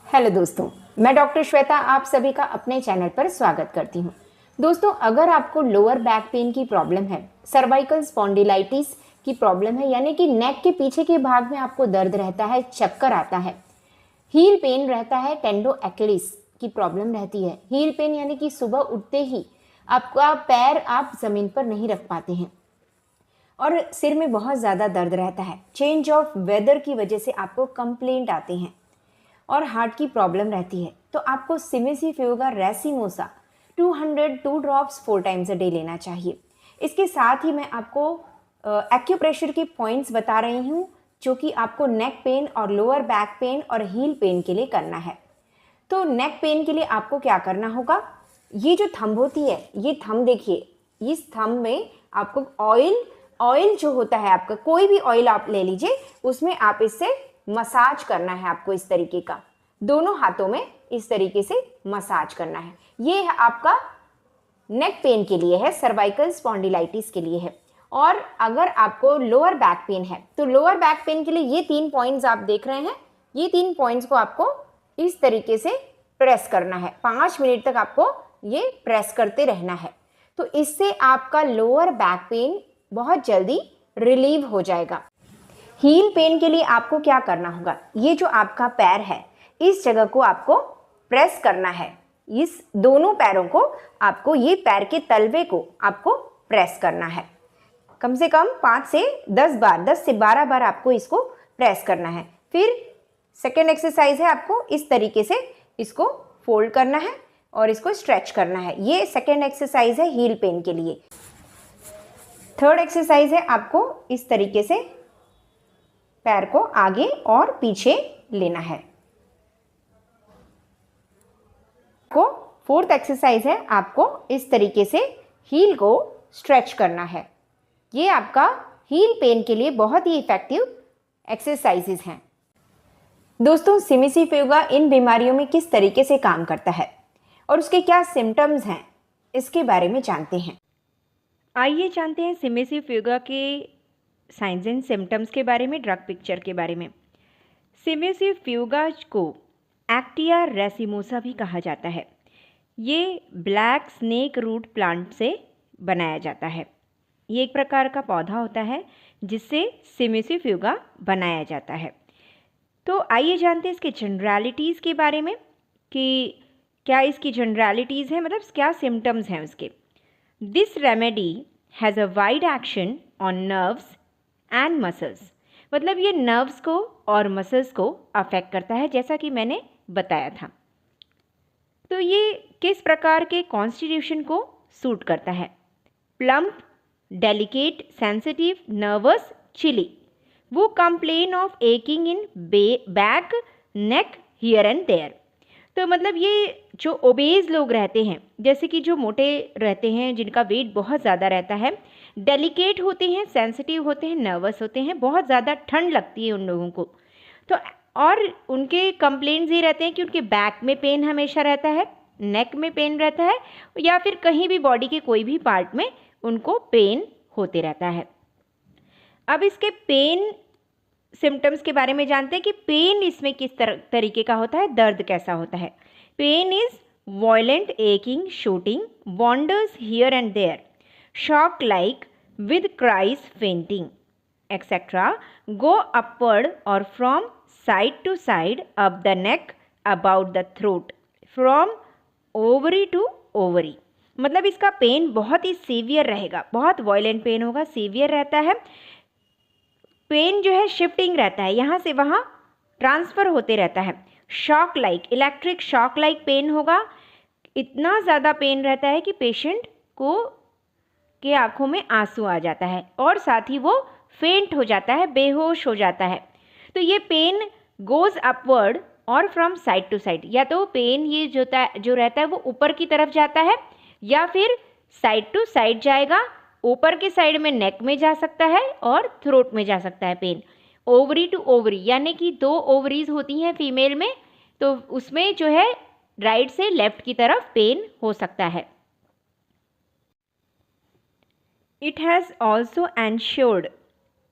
Hello दोस्तों, मैं doctor Shweta आप सभी का अपने चैनल पर स्वागत करती हूं। दोस्तों, अगर आपको लोअर बैक पेन की प्रॉब्लम है, सर्वाइकल स्पॉन्डिलाइटिस की प्रॉब्लम है, यानी कि नेक के पीछे के भाग में आपको दर्द रहता है, चक्कर आता है, हील पेन रहता है, टेंडो एक्लिस की प्रॉब्लम रहती है। हील पेन यानी कि सुबह उठते ही आपका पैर आप जमीन पर नहीं रख पाते हैं और सिर में बहुत ज़्यादा दर्द रहता है। चेंज ऑफ वेदर की वजह से आपको कंप्लेंट आते हैं और हार्ट की प्रॉब्लम रहती है, तो आपको cimicifuga racemosa 202 drops 4 times a day लेना चाहिए। इसके साथ ही मैं आपको एक्यूप्रेशर के पॉइंट्स बता रही हूँ जो कि आपको नेक पेन और लोअर बैक पेन और हील पेन के लिए करना है। तो नेक पेन के लिए आपको क्या करना होगा, ये जो थंब होती है, ये थंब देखिए, इस थंब में आपको ऑयल जो होता है, आपका कोई भी ऑयल आप ले लीजिए, उसमें आप इससे मसाज करना है। आपको इस तरीके का दोनों हाथों में इस तरीके से मसाज करना है। ये है आपका नेक पेन के लिए है, सर्वाइकल स्पॉन्डिलाइटिस के लिए है। और अगर आपको लोअर बैक पेन है तो लोअर बैक पेन के लिए ये 3 पॉइंट्स आप देख रहे हैं, ये 3 पॉइंट्स को आपको इस तरीके से प्रेस करना है। 5 मिनट तक आपको ये प्रेस करते रहना है, तो इससे आपका लोअर बैक पेन बहुत जल्दी रिलीव हो जाएगा। हील पेन के लिए आपको क्या करना होगा, ये जो आपका पैर है, इस जगह को आपको प्रेस करना है। इस दोनों पैरों को आपको, ये पैर के तलवे को आपको प्रेस करना है। कम से कम 5 से 10 बार, 10 से 12 बार आपको इसको प्रेस करना है। फिर सेकेंड एक्सरसाइज है, आपको इस तरीके से इसको फोल्ड करना है और इसको स्ट्रेच करना है। ये सेकेंड एक्सरसाइज है हील पेन के लिए। थर्ड एक्सरसाइज है, आपको इस तरीके से पैर को आगे और पीछे लेना है। को फोर्थ एक्सरसाइज है, आपको इस तरीके से हील को स्ट्रेच करना है। ये आपका हील पेन के लिए बहुत ही इफेक्टिव एक्सरसाइजेज हैं। दोस्तों, सिमेसिफ्यूगा इन बीमारियों में किस तरीके से काम करता है और उसके क्या सिम्टम्स हैं, इसके बारे में जानते हैं। आइए जानते हैं सिमेसिफ्यूगा के साइंस एंड सिम्टम्स के बारे में, ड्रग पिक्चर के बारे में। सिमेसिफ्यूगा को एक्टिया रेसिमोसा भी कहा जाता है। ये ब्लैक स्नेक रूट प्लांट से बनाया जाता है। ये एक प्रकार का पौधा होता है जिससे सिमेसिफ्यूगा बनाया जाता है। तो आइए जानते हैं इसके जनरलिटीज़ के बारे में कि क्या इसकी जनरलिटीज़ हैं, मतलब क्या सिम्टम्स हैं उसके। This remedy has a wide action on nerves and muscles, मतलब ये नर्व्स को और मसल्स को अफेक्ट करता है, जैसा कि मैंने बताया था। तो ये किस प्रकार के कॉन्स्टिट्यूशन को सूट करता है। Plump, delicate, sensitive, nervous, chilly. वो complain of aching in back, neck, here and there. तो मतलब ये जो ओबेज लोग रहते हैं, जैसे कि जो मोटे रहते हैं, जिनका वेट बहुत ज़्यादा रहता है, डेलिकेट होते हैं, सेंसिटिव होते हैं, नर्वस होते हैं, बहुत ज़्यादा ठंड लगती है उन लोगों को, तो और उनके कंप्लेंट्स ये रहते हैं कि उनके बैक में पेन हमेशा रहता है, नेक में पेन रहता है, या फिर कहीं भी बॉडी के कोई भी पार्ट में उनको पेन होते रहता है। अब इसके पेन सिम्टम्स के बारे में जानते हैं कि पेन इसमें किस तरीके का होता है, दर्द कैसा होता है। Pain is violent, aching, shooting, wanders here and there, shock like with cries, fainting etcetera, go upward और from side to side, up the neck, about the throat, from ovary to ovary. मतलब इसका pen बहुत ही severe रहेगा, बहुत violent pen होगा, severe रहता है। Pen जो है शिफ्टिंग रहता है, यहाँ से वहाँ ट्रांसफ़र होते रहता है। Shock like, electric shock like pain होगा, इतना ज़्यादा पेन रहता है कि पेशेंट को के आँखों में आंसू आ जाता है और साथ ही वो फेंट हो जाता है, बेहोश हो जाता है। तो ये पेन गोज़ अपवर्ड और फ्रॉम साइड टू साइड, या तो पेन ये जो रहता है वो ऊपर की तरफ जाता है या फिर साइड टू साइड जाएगा। ऊपर के साइड में नेक में जा सकता है और थ्रोट में जा सकता है पेन। ओवरी टू ओवरी, यानी कि 2 ओवरीज होती हैं फीमेल में, तो उसमें जो है राइट से लेफ्ट की तरफ पेन हो सकता है। It has also ensured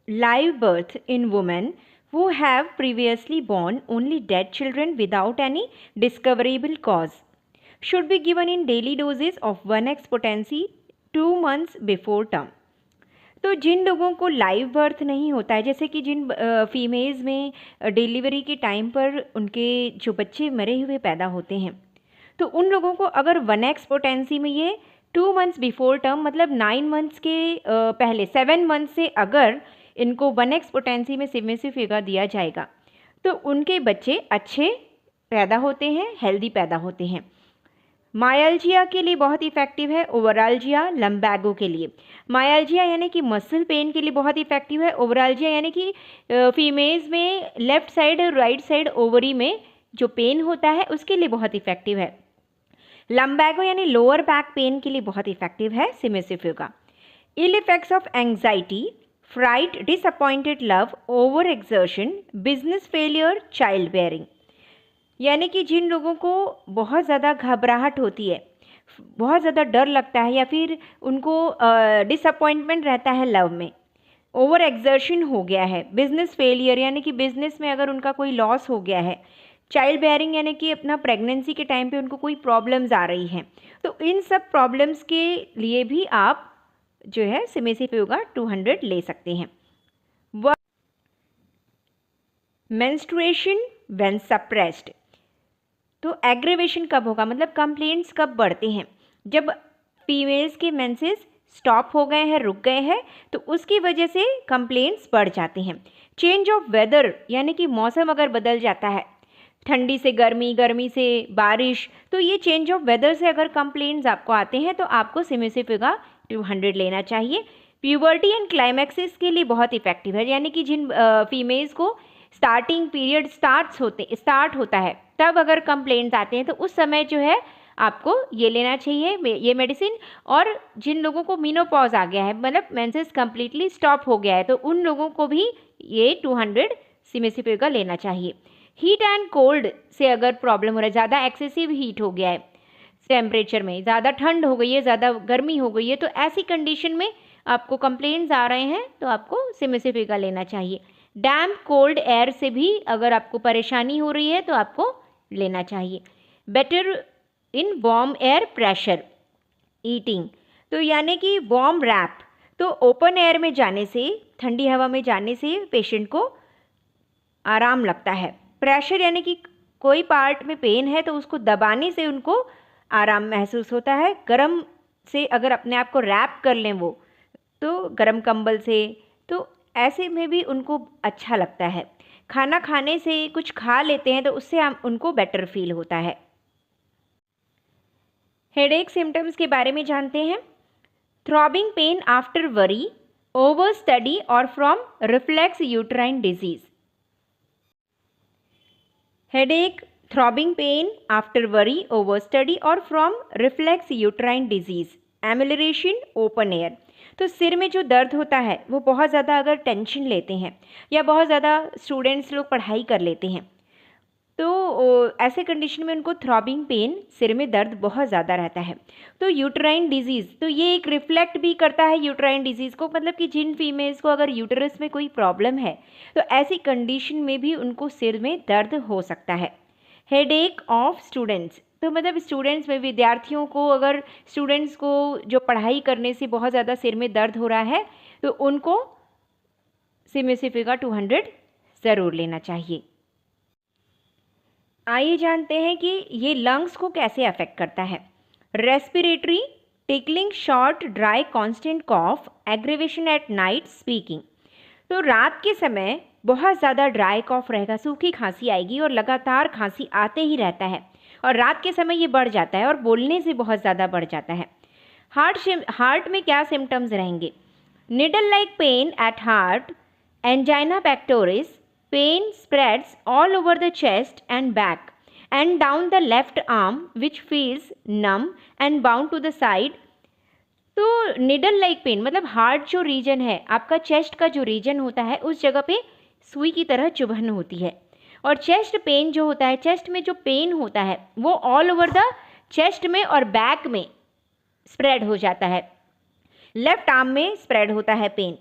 live birth in women who have previously born only dead children without any discoverable cause should be given in daily doses of 1x potency 2 months before term। तो जिन लोगों को live birth नहीं होता है, जैसे कि जिन females में delivery के टाइम पर उनके जो बच्चे मरे हुए पैदा होते हैं, तो उन लोगों को अगर 1x पोटेंसी में ये 2 मंथ्स बिफोर टर्म मतलब 9 मंथ्स के पहले 7 मंथ से अगर इनको 1x पोटेंसी में सिमेसिव फिगर दिया जाएगा तो उनके बच्चे अच्छे पैदा होते हैं, हेल्दी पैदा होते हैं। मायल्जिया के लिए बहुत इफेक्टिव है, ओवराल्जिया लम्बैगो के लिए। मायल्जिया यानी कि मसल पेन के लिए बहुत इफेक्टिव है। ओवराल्जिया यानी कि फीमेल्स में लेफ्ट साइड और राइट साइड ओवरी में जो पेन होता है उसके लिए बहुत इफेक्टिव है। लम्बैगो यानी लोअर बैक पेन के लिए बहुत इफेक्टिव है cimicifuga. Ill effects of anxiety, fright, disappointed love, over exertion, business failure, child bearing, यानी कि जिन लोगों को बहुत ज़्यादा घबराहट होती है, बहुत ज़्यादा डर लगता है या फिर उनको डिसअपॉइंटमेंट रहता है लव में, ओवर एक्सर्शन हो गया है, बिजनेस फेलियर यानी कि बिजनेस में अगर उनका कोई लॉस हो गया है, चाइल्ड बेयरिंग यानी कि अपना प्रेगनेंसी के टाइम पे उनको कोई प्रॉब्लम्स आ रही हैं, तो इन सब प्रॉब्लम्स के लिए भी आप जो है सिमेसिव फिगर 200 ले सकते हैं। मेंस्ट्रुएशन व्हेन सप्रेस्ड, तो एग्रेवेशन कब होगा, मतलब कंप्लेंट्स कब बढ़ते हैं, जब फीमेल्स के मेंसेस स्टॉप हो गए हैं, रुक गए हैं, तो उसकी वजह से कंप्लेंट्स बढ़ जाते हैं। चेंज ऑफ वेदर यानी कि मौसम अगर बदल जाता है, ठंडी से गर्मी, गर्मी से बारिश, तो ये चेंज ऑफ वेदर से अगर कंप्लेंट्स आपको आते हैं तो आपको सिमेसिव फिगर 200 लेना चाहिए। प्यूबर्टी एंड क्लाइमैक्सिस के लिए बहुत इफेक्टिव है, यानी कि जिन फीमेल्स को स्टार्टिंग पीरियड स्टार्ट होता है तब अगर कंप्लेंट्स आते हैं तो उस समय जो है आपको ये लेना चाहिए ये मेडिसिन। और जिन लोगों को मीनोपॉज आ गया है, मतलब मेंसेस कंप्लीटली स्टॉप हो गया है, तो उन लोगों को भी ये 200 सिमेसिव फिगर लेना चाहिए। हीट एंड कोल्ड से अगर प्रॉब्लम हो रहा है, ज़्यादा एक्सेसिव हीट हो गया है टेम्परेचर में, ज़्यादा ठंड हो गई है, ज़्यादा गर्मी हो गई है, तो ऐसी कंडीशन में आपको कंप्लेंट्स आ रहे हैं तो आपको सिमेसिव फिगर लेना चाहिए। डैम्प कोल्ड एयर से भी अगर आपको परेशानी हो रही है तो आपको लेना चाहिए। Better in warm air pressure eating, तो यानी कि वार्म रैप, तो ओपन एयर में जाने से, ठंडी हवा में जाने से पेशेंट को आराम लगता है। प्रेशर यानी कि कोई पार्ट में पेन है तो उसको दबाने से उनको आराम महसूस होता है। गर्म से अगर अपने आप को रैप कर लें वो, तो गर्म कंबल से, तो ऐसे में भी उनको अच्छा लगता है। खाना खाने से कुछ खा लेते हैं तो उससे उनको बेटर फील होता है। हेडेक सिम्टम्स के बारे में जानते हैं। Throbbing pain after worry, over study और from reflex uterine disease. Headache, throbbing pain after worry, over study और from reflex uterine disease. Amelioration, open air, तो सिर में जो दर्द होता है वो बहुत ज़्यादा अगर टेंशन लेते हैं या बहुत ज़्यादा स्टूडेंट्स लोग पढ़ाई कर लेते हैं तो ऐसे कंडीशन में उनको थ्रॉबिंग पेन, सिर में दर्द बहुत ज़्यादा रहता है। तो यूट्राइन डिजीज़, तो ये एक रिफ्लेक्ट भी करता है यूट्राइन डिजीज़ को, मतलब कि जिन फीमेल्स को अगर यूटरस में कोई प्रॉब्लम है तो ऐसी कंडीशन में भी उनको सिर में दर्द हो सकता है। हेडेक ऑफ स्टूडेंट्स, तो मतलब स्टूडेंट्स में, विद्यार्थियों को, अगर स्टूडेंट्स को जो पढ़ाई करने से बहुत ज़्यादा सिर में दर्द हो रहा है तो उनको सिमेसिव फिगर 200 ज़रूर लेना चाहिए। आइए जानते हैं कि ये लंग्स को कैसे अफेक्ट करता है। Respiratory, tickling, short, dry, constant cough, aggravation at night, speaking, तो रात के समय बहुत ज़्यादा ड्राई कॉफ रहेगा, सूखी खांसी आएगी और लगातार खांसी आते ही रहता है और रात के समय ये बढ़ जाता है और बोलने से बहुत ज़्यादा बढ़ जाता है। हार्ट में क्या सिम्टम्स रहेंगे। Needle like pen at heart, angina pectoris, pain spreads all over the chest and back and down the left arm which feels numb and bound to the side। तो निडल लाइक पेन मतलब heart जो reason है, आपका chest का जो reason होता है उस जगह पे सुई की तरह चुभन होती है। और चेस्ट पेन जो होता है, चेस्ट में जो पेन होता है वो ऑल ओवर द चेस्ट में और बैक में स्प्रेड हो जाता है। लेफ्ट आर्म में स्प्रेड होता है पेन,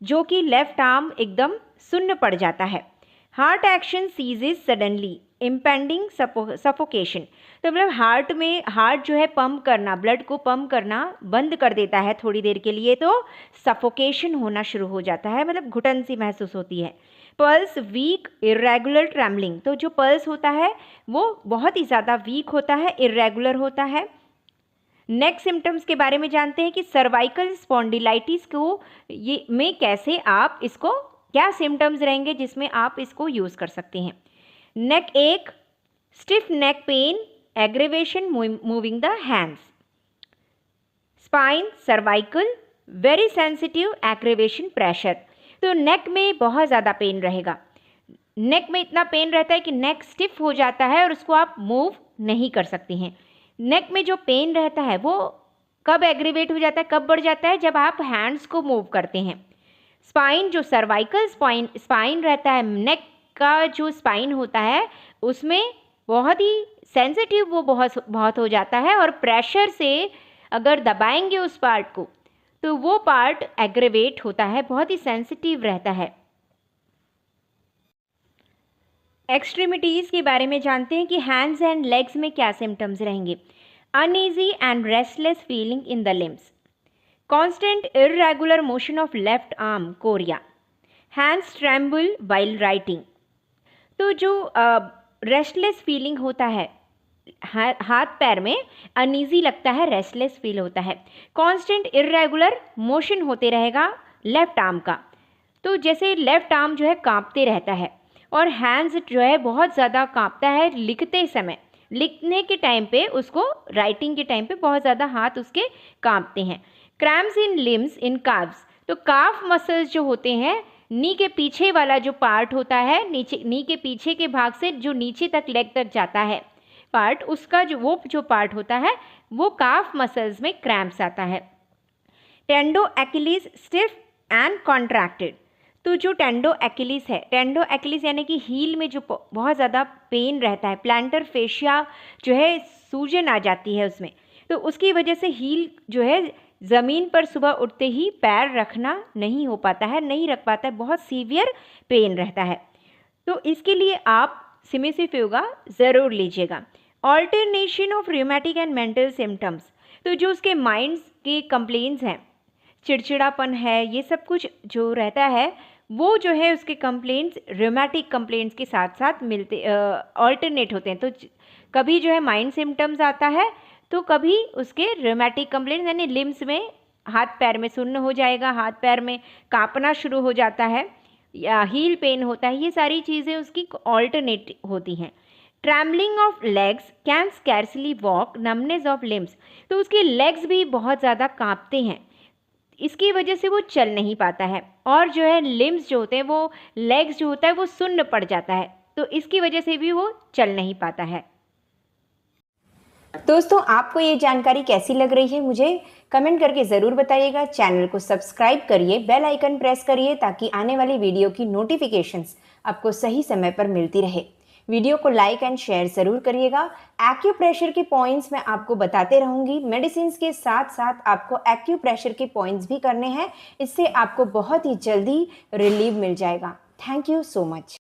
जो कि लेफ्ट आर्म एकदम सुन्न पड़ जाता है। Heart action ceases suddenly, impending suffocation. तो मतलब हार्ट जो है पंप करना, ब्लड को पंप करना बंद कर देता है थोड़ी देर के लिए, तो सफोकेशन होना शुरू हो जाता है, मतलब घुटन सी महसूस होती है। Pulse weak, irregular trembling. तो जो पल्स होता है वो बहुत ही ज़्यादा वीक होता है, इरेगुलर होता है। नेक्स्ट सिम्टम्स के बारे में जानते हैं कि सर्वाइकल स्पॉन्डिलाइटिस को में कैसे आप इसको, क्या सिम्टम्स रहेंगे जिसमें आप इसको यूज़ कर सकते हैं। नेक एक, stiff neck pain, aggravation moving the hands. Spine, cervical, very sensitive, aggravation, pressure. तो नेक में बहुत ज़्यादा पेन रहेगा, नेक में इतना पेन रहता है कि नेक स्टिफ हो जाता है और उसको आप मूव नहीं कर सकते हैं। नेक में जो पेन रहता है वो कब एग्रीवेट हो जाता है, कब बढ़ जाता है, जब आप हैंड्स को मूव करते हैं। स्पाइन, जो सर्वाइकल स्पाइन रहता है, नेक का जो स्पाइन होता है उसमें बहुत ही सेंसिटिव वो बहुत हो जाता है, और प्रेशर से अगर दबाएंगे उस पार्ट को तो वो पार्ट एग्रीवेट होता है, बहुत ही सेंसिटिव रहता है। एक्सट्रीमिटीज़ के बारे में जानते हैं कि हैंड्स एंड लेग्स में क्या सिम्टम्स रहेंगे। Uneasy and restless feeling in the limbs, constant irregular motion of left arm Korea, hands tremble while writing. तो जो रेस्टलेस फीलिंग होता है हाथ पैर में, अनईजी लगता है, रेस्टलेस फील होता है। कांस्टेंट इर्रेगुलर मोशन होते रहेगा लेफ्ट आर्म का, तो जैसे लेफ्ट आर्म जो है कांपते रहता है, और हैंड्स जो है बहुत ज़्यादा कांपता है लिखते समय, लिखने के टाइम पे उसको, राइटिंग के टाइम पे बहुत ज़्यादा हाथ उसके कांपते हैं। Cramps in limbs in carbs. तो काफ मसल्स जो होते हैं, नी के पीछे वाला जो पार्ट होता है, नीचे नी के पीछे के भाग से जो नीचे तक लेग तक जाता है पार्ट, उसका जो पार्ट होता है वो काफ मसल्स में क्रैम्प्स आता है। टेंडो एक्यूलिस स्टिफ एंड कॉन्ट्रैक्टेड। तो जो टेंडो एक्यूलिस है, टेंडो एक्यूलिस यानी कि हील में जो बहुत ज़्यादा पेन रहता है, प्लांटर फेशिया जो है सूजन आ जाती है उसमें, तो उसकी वजह से हील जो है ज़मीन पर सुबह उठते ही पैर रखना नहीं हो पाता है, नहीं रख पाता है, बहुत सीवियर पेन रहता है। तो इसके लिए आप सिमेसिफ योगा ज़रूर लीजिएगा। Alternation of rheumatic and mental symptoms. तो जो उसके माइंड के कंप्लेंट्स हैं, चिड़चिड़ापन है, ये सब कुछ जो रहता है वो जो है उसके कंप्लेंट्स रूमेटिक कंप्लेंट्स के साथ साथ मिलते ऑल्टरनेट होते हैं। तो कभी जो है माइंड सिम्टम्स आता है, तो कभी उसके रूमेटिक कंप्लेंट्स यानी लिम्स में, हाथ पैर में सुन्न हो जाएगा, हाथ पैर में कांपना शुरू हो जाता है, या हील पेन होता है, ये सारी चीज़ें उसकी ऑल्टरनेट होती हैं। Trembling of legs, can scarcely walk, numbness of limbs. तो उसके लेग्स भी बहुत ज़्यादा कांपते हैं, इसकी वजह से वो चल नहीं पाता है, और जो है लिम्स जो होते हैं, वो लेग्स जो होता है वो सुन्न पड़ जाता है, तो इसकी वजह से भी वो चल नहीं पाता है। दोस्तों, आपको ये जानकारी कैसी लग रही है मुझे कमेंट करके ज़रूर बताइएगा। चैनल को सब्सक्राइब करिए, बेल आइकन प्रेस करिए ताकि आने वाली वीडियो की नोटिफिकेशंस आपको सही समय पर मिलती रहे। वीडियो को लाइक एंड शेयर ज़रूर करिएगा। एक्यूप्रेशर के पॉइंट्स मैं आपको बताते रहूँगी, मेडिसिन के साथ साथ आपको एक्यूप्रेशर के पॉइंट्स भी करने हैं, इससे आपको बहुत ही जल्दी रिलीफ मिल जाएगा। Thank you so much.